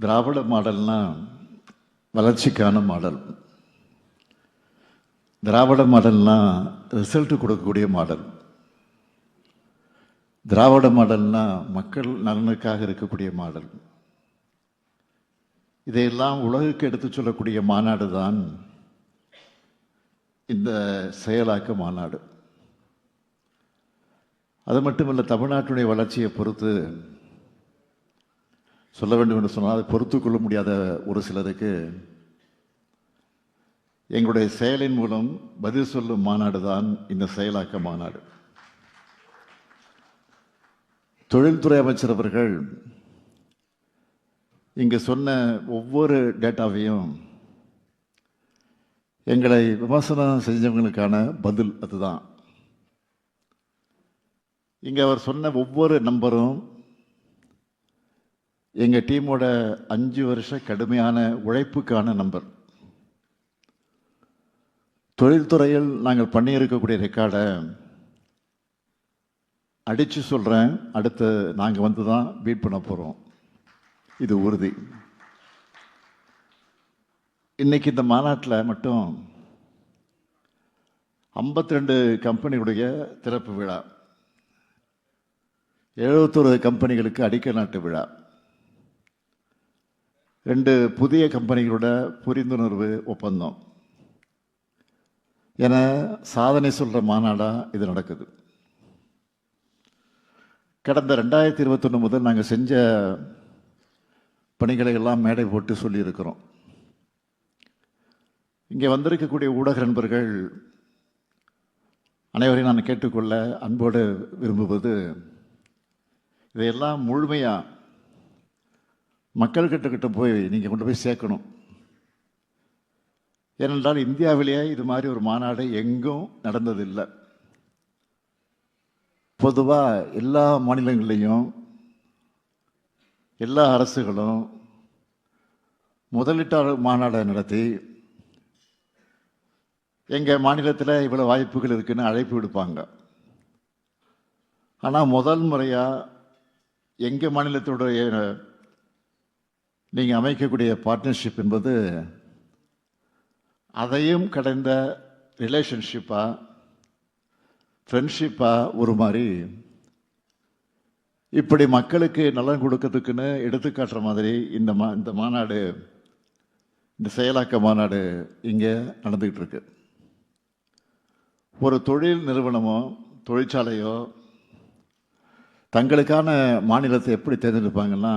திராவிட மாடல்னா வளர்ச்சிக்கான மாடல். திராவிட மாடல்னா ரிசல்ட் கொடுக்கக்கூடிய மாடல். திராவிட மாடல்னா மக்கள் நலனுக்காக இருக்கக்கூடிய மாடல். இதையெல்லாம் உலகுக்கு எடுத்து சொல்லக்கூடிய மாநாடு தான் இந்த செயலாக்க மாநாடு. அது மட்டுமல்ல, தமிழ்நாட்டுடைய வளர்ச்சியை பொறுத்து சொல்ல வேண்டும் என்று சொன்னால் அதை பொறுத்து கொள்ள முடியாத ஒரு சிலருக்கு எங்களுடைய செயலின் மூலம் பதில் சொல்லும் மாநாடு தான் இந்த செயலாக்க மாநாடு. தொழில்துறை அமைச்சர் அவர்கள் இங்கு சொன்ன ஒவ்வொரு டேட்டாவையும் எங்களை விமர்சனம் செஞ்சவங்களுக்கான பதில் அதுதான். இங்கே அவர் சொன்ன ஒவ்வொரு நம்பரும் எங்கள் டீமோட 5 வருஷ கடுமையான உழைப்புக்கான நம்பர். தொழில்துறையில் நாங்கள் பண்ணியிருக்கக்கூடிய ரெக்கார்டை அடித்து சொல்கிறேன், அடுத்து நாங்கள் வந்து தான் பீட் பண்ண போகிறோம். இது உறுதி. இன்னைக்கு இந்த மாநாட்டில் மட்டும் 52 கம்பெனிகளுடைய திறப்பு விழா, 71 கம்பெனிகளுக்கு அடிக்கல் நாட்டு விழா, 2 புதிய கம்பெனிகளோட புரிந்துணர்வு ஒப்பந்தம் என சாதனை சொல்கிற மாநாடாக இது நடக்குது. கடந்த 2021 முதல் நாங்கள் செஞ்ச பணிகளை எல்லாம் மேடை போட்டு சொல்லியிருக்கிறோம். இங்கே வந்திருக்கக்கூடிய ஊடக நண்பர்கள் அனைவரையும் நான் கேட்டுக்கொள்ள அன்போடு விரும்புவது, இதையெல்லாம் முழுமையாக மக்கள்கிட்ட போய் நீங்கள் கொண்டு போய் சேர்க்கணும். ஏனென்றால் இந்தியாவிலேயே இது மாதிரி ஒரு மாநாடு எங்கும் நடந்ததில்லை. பொதுவாக எல்லா மாநிலங்கள்லேயும் எல்லா அரசுகளும் முதலீட்டாளர் மாநாடை நடத்தி எங்கள் மாநிலத்தில் இவ்வளோ வாய்ப்புகள் இருக்குன்னு அழைப்பு விடுப்பாங்க. ஆனால் முதல் முறையாக எங்கள் மாநிலத்துடைய நீங்கள் அமைக்கக்கூடிய பார்ட்னர்ஷிப் என்பது அதையும் கடந்த ரிலேஷன்ஷிப்பாக ஃப்ரெண்ட்ஷிப்பாக ஒரு மாதிரி இப்படி மக்களுக்கு நலன் கொடுக்கறதுக்குன்னு எடுத்துக்காட்டுற மாதிரி இந்த மாநாடு, இந்த செயலாக்க மாநாடு இங்கே நடந்துக்கிட்டு இருக்கு. ஒரு தொழில் நிறுவனமோ தொழிற்சாலையோ தங்களுக்கான மாநிலத்தை எப்படி தேர்ந்தெடுப்பாங்கன்னா,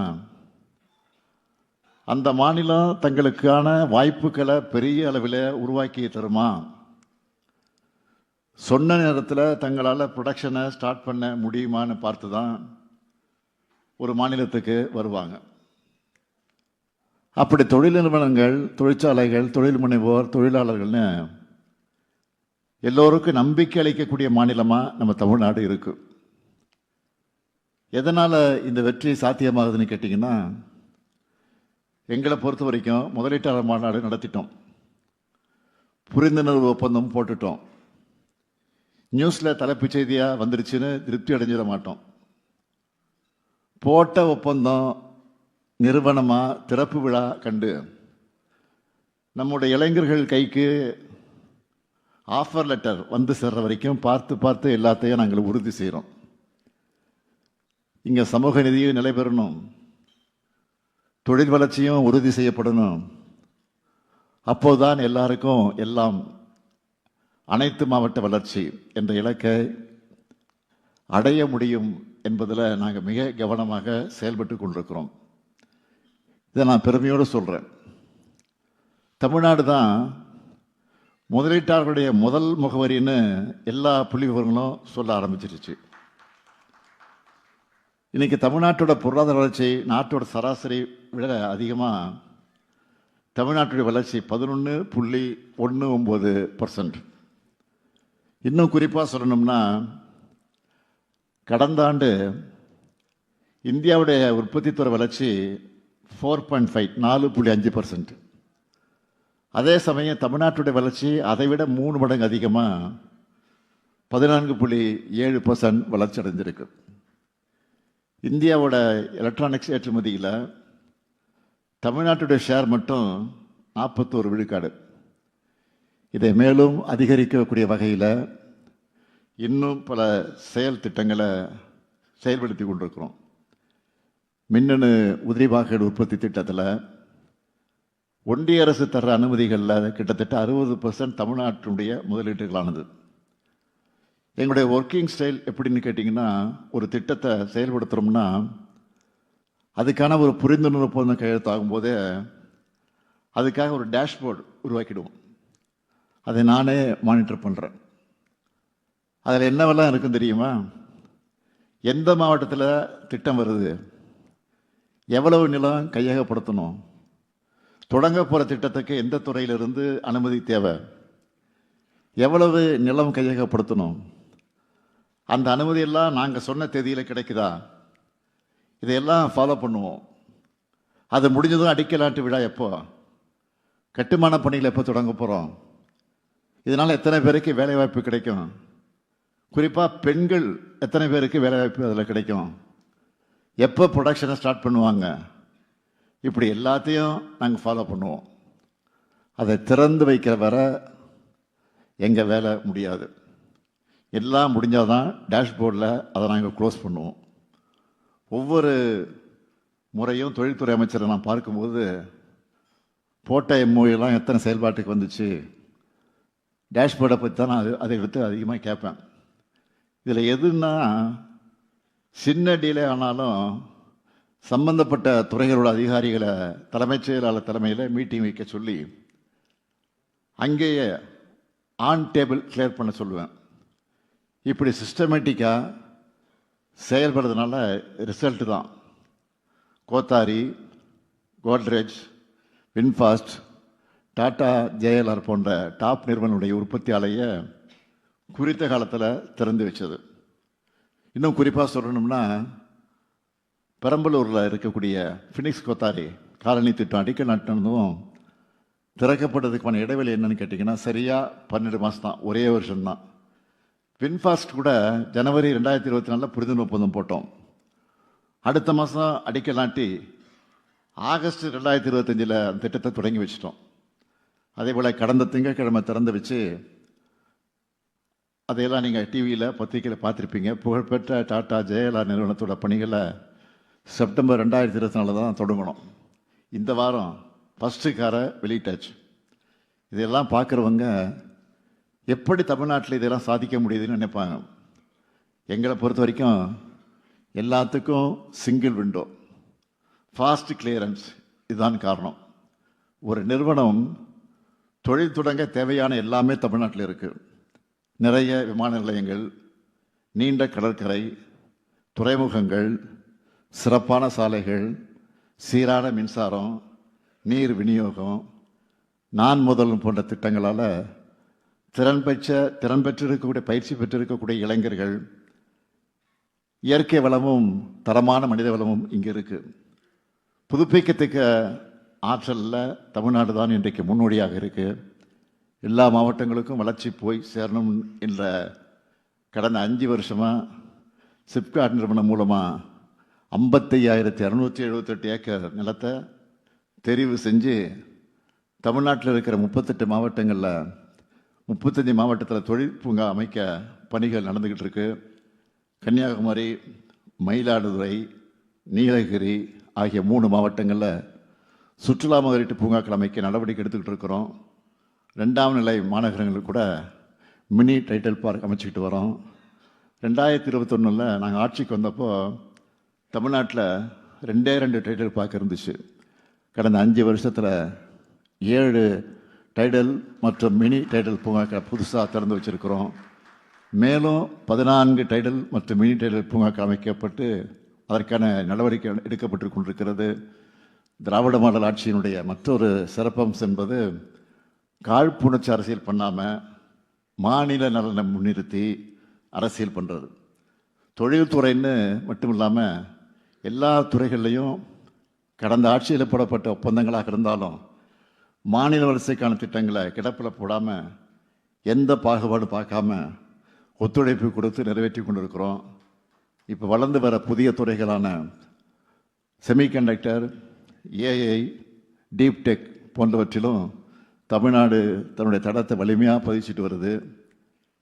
அந்த மாநிலம் தங்களுக்கான வாய்ப்புகளை பெரிய அளவில் உருவாக்கி தருமா, சொன்ன நேரத்தில் தங்களால் ப்ரொடக்ஷனை ஸ்டார்ட் பண்ண முடியுமான்னு பார்த்து தான் ஒரு மாநிலத்துக்கு வருவாங்க. அப்படி தொழில் நிறுவனங்கள், தொழிற்சாலைகள், தொழில் முனைவோர், தொழிலாளர்கள்னு எல்லோருக்கும் நம்பிக்கை அளிக்கக்கூடிய மாநிலமாக நம்ம தமிழ்நாடு இருக்கு. எதனால் இந்த வெற்றி சாத்தியமாகுதுன்னு கேட்டிங்கன்னா, எங்களை பொறுத்த வரைக்கும் முதலீட்டாளர் மாநாடு நடத்திட்டோம், புரிந்துணர்வு ஒப்பந்தம் போட்டுட்டோம். நியூஸில் தலைப்புச் செய்தியாக வந்துருச்சுன்னு திருப்தி அடைஞ்சிட மாட்டோம். போட்ட ஒப்பந்தம் நிறுவனமாக திறப்பு விழா கண்டு நம்முடைய இளைஞர்கள் கைக்கு ஆஃபர் லெட்டர் வந்து சேர்ற வரைக்கும் பார்த்து எல்லாத்தையும் நாங்கள் உறுதி செய்கிறோம். இங்கே சமூக நிதியும் நிலை பெறணும், தொழில் வளர்ச்சியும் உறுதி செய்யப்படணும். அப்போதுதான் எல்லாருக்கும் எல்லாம் அனைத்து மாவட்ட வளர்ச்சி என்ற இலக்கை அடைய முடியும் என்பதில் நாங்கள் மிக கவனமாக செயல்பட்டு கொண்டிருக்கிறோம். இதை நான் பெருமையோடு சொல்கிறேன். தமிழ்நாடு தான் முதலீட்டாளர்களுடைய முதல் முகவரின்னு எல்லா புள்ளி விவரங்களும் சொல்ல ஆரம்பிச்சிருச்சு. இன்றைக்கி தமிழ்நாட்டோட பொருளாதார வளர்ச்சி நாட்டோட சராசரி விட அதிகமாக, தமிழ்நாட்டுடைய வளர்ச்சி 11.19%. இன்னும் குறிப்பாக சொல்லணும்னா, கடந்த ஆண்டு இந்தியாவுடைய உற்பத்தித்துறை வளர்ச்சி 4.5 4.5%. அதே சமயம் தமிழ்நாட்டுடைய வளர்ச்சி அதை விட 3 மடங்கு அதிகமாக 14.7% வளர்ச்சி அடைஞ்சிருக்கு. இந்தியாவோட எலக்ட்ரானிக்ஸ் ஏற்றுமதியில் தமிழ்நாட்டுடைய ஷேர் மட்டும் 41 விழுக்காடு. இதை மேலும் அதிகரிக்கக்கூடிய வகையில் இன்னும் பல செயல் திட்டங்களை செயல்படுத்தி கொண்டிருக்கிறோம். மின்னணு உதிரி பாகங்கள் உற்பத்தி திட்டத்தில் ஒன்றிய அரசு தர அனுமதிகளில் கிட்டத்தட்ட 60% தமிழ்நாட்டினுடைய முதலீட்டுகளானது. எங்களுடைய ஒர்க்கிங் ஸ்டைல் எப்படின்னு கேட்டிங்கன்னா, ஒரு திட்டத்தை செயல்படுத்துகிறோம்னா அதுக்கான ஒரு புரிந்துணர்வு ஒப்பந்தம் கையெழுத்தாகும் போதே அதுக்காக ஒரு டேஷ்போர்டு உருவாக்கிடுவோம். அதை நானே மானிட்டர் பண்ணுறேன். அதில் என்னவெல்லாம் இருக்குன்னு தெரியுமா? எந்த மாவட்டத்தில் திட்டம் வருது, எவ்வளவு நிலம் கையகப்படுத்தணும், தொடங்க போகிற திட்டத்துக்கு எந்த துறையிலிருந்து அனுமதி தேவை, எவ்வளவு நிலம் கையகப்படுத்தணும், அந்த அனுமதியெல்லாம் நாங்கள் சொன்ன தேதியில் கிடைக்குதா, இதையெல்லாம் ஃபாலோ பண்ணுவோம். அது முடிஞ்சதும் அடிக்கலாட்டு விழா எப்போ, கட்டுமான பணிகள் எப்போ தொடங்க போகிறோம், இதனால் எத்தனை பேருக்கு வேலைவாய்ப்பு கிடைக்கும், குறிப்பாக பெண்கள் எத்தனை பேருக்கு வேலைவாய்ப்பு அதில் கிடைக்கும், எப்போ ப்ரொடக்ஷனை ஸ்டார்ட் பண்ணுவாங்க, இப்படி எல்லாத்தையும் நாங்கள் ஃபாலோ பண்ணுவோம். அதை திறந்து வைக்கிற வர எங்கள் வேலை முடியாது. எல்லாம் முடிஞ்சால் தான் டேஷ்போர்டில் அதை நாங்கள் க்ளோஸ் பண்ணுவோம். ஒவ்வொரு முறையும் தொழில்துறை அமைச்சரை நான் பார்க்கும்போது போட்ட எம்ஓஎல்லாம் எத்தனை செயல்பாட்டுக்கு வந்துச்சு, டேஷ்போர்டை பற்றி தான் நான் அதை எடுத்து அதிகமாக கேட்பேன். இதில் எதுன்னா, சின்ன டீலே ஆனாலும் சம்பந்தப்பட்ட துறைகளோட அதிகாரிகளை தலைமைச் செயலாளர் தலைமையில் மீட்டிங் வைக்க சொல்லி அங்கேயே ஆன் டேபிள் கிளியர் பண்ண சொல்லுவேன். இப்படி சிஸ்டமேட்டிக்காக செயல்படுறதுனால ரிசல்ட்டு தான். கோத்தாரி, கோத்ரேஜ், வின்ஃபாஸ்ட், டாடா, ஜேஎல்ஆர் போன்ற டாப் நிறுவனங்களுடைய உற்பத்தி ஆலையை குறித்த காலத்தில் திறந்து வச்சது. இன்னும் குறிப்பாக சொல்லணும்னா, பெரம்பலூரில் இருக்கக்கூடிய ஃபினிக்ஸ் கோத்தாரி காலனி திட்டம் அடிக்கல் நாட்டினதும் திறக்கப்பட்டதுக்கான இடைவெளி என்னன்னு கேட்டிங்கன்னா, சரியாக 12 மாதம் தான், ஒரே வருஷம்தான். வின்ஃபாஸ்ட் கூட ஜனவரி 2024 புரிந்துணர்வு ஒப்பந்தம் போட்டோம். அடுத்த மாதம் அடிக்கல் நாட்டி ஆகஸ்ட் 2025 அந்த திட்டத்தை தொடங்கி வச்சிட்டோம். அதே போல் கடந்த திங்கட்கிழமை திறந்து வச்சு, அதையெல்லாம் நீங்கள் டிவியில் பத்திரிகையில் பார்த்துருப்பீங்க. புகழ்பெற்ற டாடா ஜேஎல்ஆர் நிறுவனத்தோட பணிகளை செப்டம்பர் 2024 தான் தொடங்கணும். இந்த வாரம் ஃபஸ்ட்டு காரை வெளியிட்டாச்சு. இதெல்லாம் பார்க்குறவங்க எப்படி தமிழ்நாட்டில் இதெல்லாம் சாதிக்க முடியுதுன்னு நினைப்பாங்க. எங்களை பொறுத்த வரைக்கும் எல்லாத்துக்கும் சிங்கிள் விண்டோ, ஃபாஸ்ட் கிளியரன்ஸ், இதுதான் காரணம். ஒரு நிறுவனம் தொழில் தொடங்க தேவையான எல்லாமே தமிழ்நாட்டில் இருக்குது. நிறைய விமான நிலையங்கள், நீண்ட கடற்கரை, துறைமுகங்கள், சிறப்பான சாலைகள், சீரான மின்சாரம், நீர் விநியோகம், நான் முதல் போன்ற திட்டங்களால் திறன் பெற்றிருக்கக்கூடிய பயிற்சி பெற்றிருக்கக்கூடிய இளைஞர்கள், இயற்கை வளமும் தரமான மனித வளமும் இங்கே இருக்குது. புதுப்பிக்கத்தக்க ஆற்றலில் தமிழ்நாடு தான் இன்றைக்கு முன்னோடியாக இருக்குது. எல்லா மாவட்டங்களுக்கும் வளர்ச்சி போய் சேரணும் என்ற கடந்த 5 வருஷமாக சிப்காட் நிறுவனம் மூலமாக 55,278 ஏக்கர் நிலத்தை தெரிவு செஞ்சு தமிழ்நாட்டில் இருக்கிற 38 மாவட்டங்களில் 35 மாவட்டத்தில் தொழில் பூங்கா அமைக்க பணிகள் நடந்துக்கிட்டு இருக்கு. கன்னியாகுமரி, மயிலாடுதுறை, நீலகிரி ஆகிய 3 மாவட்டங்களில் சுற்றுலா முதலீட்டு பூங்காக்கள் அமைக்க நடவடிக்கை எடுத்துக்கிட்டு இருக்கிறோம். 2ஆம் நிலை மாநகரங்களுக்கு கூட மினி டைட்டில் பார்க் அமைச்சிக்கிட்டு வரோம். 2021 நாங்கள் ஆட்சிக்கு வந்தப்போ தமிழ்நாட்டில் 2 டைட்டில் பார்க் இருந்துச்சு. கடந்த 5 வருஷத்தில் 7 டைடல் மற்றும் மினி டைடல் பூங்காக்கள் புதுசாக திறந்து வச்சுருக்கிறோம். மேலும் 14 டைடல் மற்றும் மினி டைடல் பூங்காக்கள் அமைக்கப்பட்டு அதற்கான நடவடிக்கை எடுக்கப்பட்டு கொண்டிருக்கிறது. திராவிட மாடல் ஆட்சியினுடைய மற்றொரு சிறப்பம்சம் என்பது, காழ்ப்புணர்ச்சி அரசியல் பண்ணாமல் மாநில நலனை முன்னிறுத்தி அரசியல் பண்ணுறது. தொழில்துறைன்னு மட்டும் இல்லாமல் எல்லா துறைகள்லையும் கடந்த ஆட்சியில் போடப்பட்ட ஒப்பந்தங்களாக இருந்தாலும் மாநில வளர்ச்சிக்கான திட்டங்களை கிடப்பில் போடாமல் எந்த பாகுபாடு பார்க்காம ஒத்துழைப்பு கொடுத்து நிறைவேற்றி கொண்டிருக்கிறோம். இப்போ வளர்ந்து வர புதிய துறைகளான செமிகண்டக்டர், ஏஐ, டீப் டெக் போன்றவற்றிலும் தமிழ்நாடு தன்னுடைய தடத்தை வலிமையாக பதிச்சிட்டு வருது.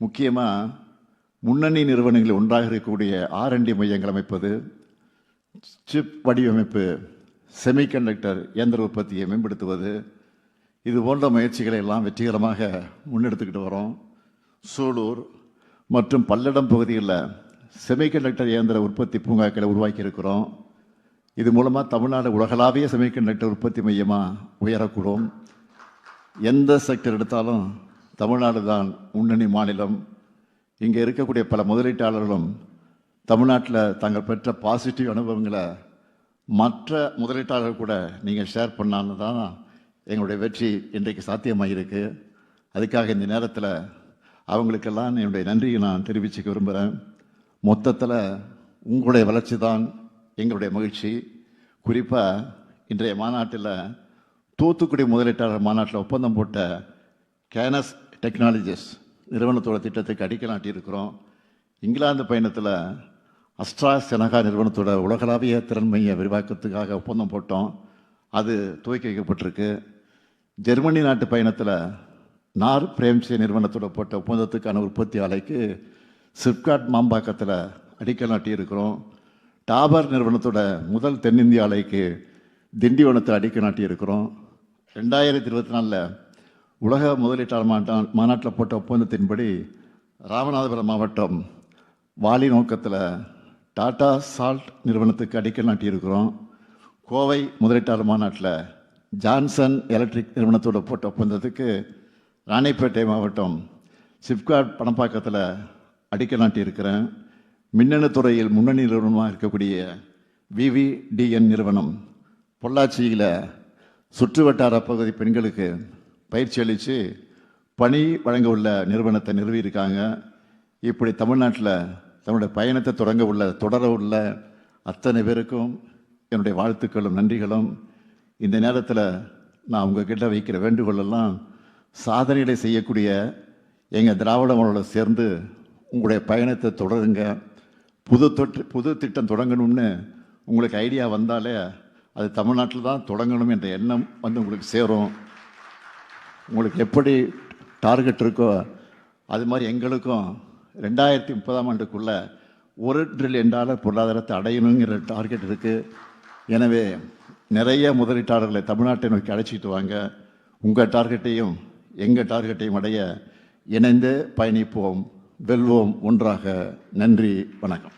முக்கியமாக முன்னணி நிறுவனங்களில் ஒன்றாக இருக்கக்கூடிய R&D மையங்கள் அமைப்பது, சிப் வடிவமைப்பு, செமிகண்டக்டர் இயந்திர உற்பத்தியை மேம்படுத்துவது, இது போன்ற முயற்சிகளை எல்லாம் வெற்றிகரமாக முன்னெடுத்துக்கிட்டு வரோம். சூலூர் மற்றும் பல்லடம் பகுதிகளில் செமிகண்டக்டர் இயந்திர உற்பத்தி பூங்காக்களை உருவாக்கி இருக்கிறோம். இது மூலமாக தமிழ்நாடு உலகளாவிய செமிகண்டக்டர் உற்பத்தி மையமாக உயரக்கூடும். எந்த செக்டர் எடுத்தாலும் தமிழ்நாடு தான் முன்னணி மாநிலம். இங்கே இருக்கக்கூடிய பல முதலீட்டாளர்களும் தமிழ்நாட்டில் தாங்கள் பெற்ற பாசிட்டிவ் அனுபவங்களை மற்ற முதலீட்டாளர்கள் கூட நீங்கள் ஷேர் பண்ணான்னு தான் எங்களுடைய வெற்றி இன்றைக்கு சாத்தியமாகிருக்கு. அதுக்காக இந்த நேரத்தில் அவங்களுக்கெல்லாம் என்னுடைய நன்றியை நான் தெரிவிச்சுக்க விரும்புகிறேன். மொத்தத்தில் உங்களுடைய வளர்ச்சி தான் எங்களுடைய மகிழ்ச்சி. குறிப்பாக இன்றைய மாநாட்டில் தூத்துக்குடி முதலீட்டாளர் மாநாட்டில் ஒப்பந்தம் போட்ட கேனஸ் டெக்னாலஜிஸ் நிறுவனத்தோட திட்டத்துக்கு அடிக்கல் நாட்டியிருக்கிறோம். இங்கிலாந்து பயணத்தில் அஸ்ட்ராசெனகா நிறுவனத்தோட உலகளாவிய திறன் மைய விரிவாக்கத்துக்காக ஒப்பந்தம் போட்டோம். அது துவக்கி வைக்கப்பட்டிருக்கு. ஜெர்மனி நாட்டு பயணத்தில் நார் பிரேம்சே நிறுவனத்தோட போட்ட ஒப்பந்தத்துக்கான உற்பத்தி ஆலைக்கு சிப்காட் மாம்பாக்கத்தில் அடிக்கல் நாட்டியிருக்கிறோம். டாபர் நிறுவனத்தோட முதல் தென்னிந்திய ஆலைக்கு திண்டிவனத்தில் அடிக்கல் நாட்டியிருக்கிறோம். 2024 உலக முதலீட்டாளர் மாநாட்டில் போட்ட ஒப்பந்தத்தின்படி ராமநாதபுரம் மாவட்டம் வாலி நோக்கத்தில் டாடா சால்ட் நிறுவனத்துக்கு அடிக்கல் நாட்டியிருக்கிறோம். கோவை முதலீட்டாளர் மாநாட்டில் ஜான்சன் எலக்ட்ரிக் நிறுவனத்தோடு போட்ட ஒப்பந்தத்துக்கு ராணிப்பேட்டை மாவட்டம் சிப்காட் பணப்பாக்கத்தில் அடிக்கல் நாட்டியிருக்கிறேன். மின்னணு துறையில் முன்னணி நிறுவனமாக இருக்கக்கூடிய VVDN நிறுவனம் பொள்ளாச்சியில் சுற்று வட்டார பகுதி பெண்களுக்கு பயிற்சி அளித்து பணி வழங்க உள்ள நிறுவனத்தை நிறுவியிருக்காங்க. இப்படி தமிழ்நாட்டில் தன்னுடைய பயணத்தை தொடர உள்ள அத்தனை பேருக்கும் என்னுடைய வாழ்த்துக்களும் நன்றிகளும். இந்த நேரத்தில் நான் உங்ககிட்ட வைக்கிற வேண்டுகோளெல்லாம் சாதனைகளை செய்யக்கூடிய எங்கள் திராவிட மாடலோடு சேர்ந்து உங்களுடைய பயணத்தை தொடருங்க. புது திட்டம் தொடங்கணும்னு உங்களுக்கு ஐடியா வந்தாலே அது தமிழ்நாட்டில் தான் தொடங்கணும் என்ற எண்ணம் உங்களுக்கு சேரும். உங்களுக்கு எப்படி டார்கெட் இருக்கோ அது மாதிரி எங்களுக்கும் 2030ஆம் ஆண்டுக்குள்ளே $1 trillion பொருளாதாரத்தை அடையணுங்கிற டார்கெட் இருக்குது. எனவே நிறைய முதலீட்டாளர்களை தமிழ்நாட்டை நோக்கி அழைச்சிட்டு வாங்க. உங்கள் டார்கெட்டையும் எங்கள் டார்கெட்டையும் அடைய இணைந்து பயணிப்போம், வெல்வோம் ஒன்றாக. நன்றி, வணக்கம்.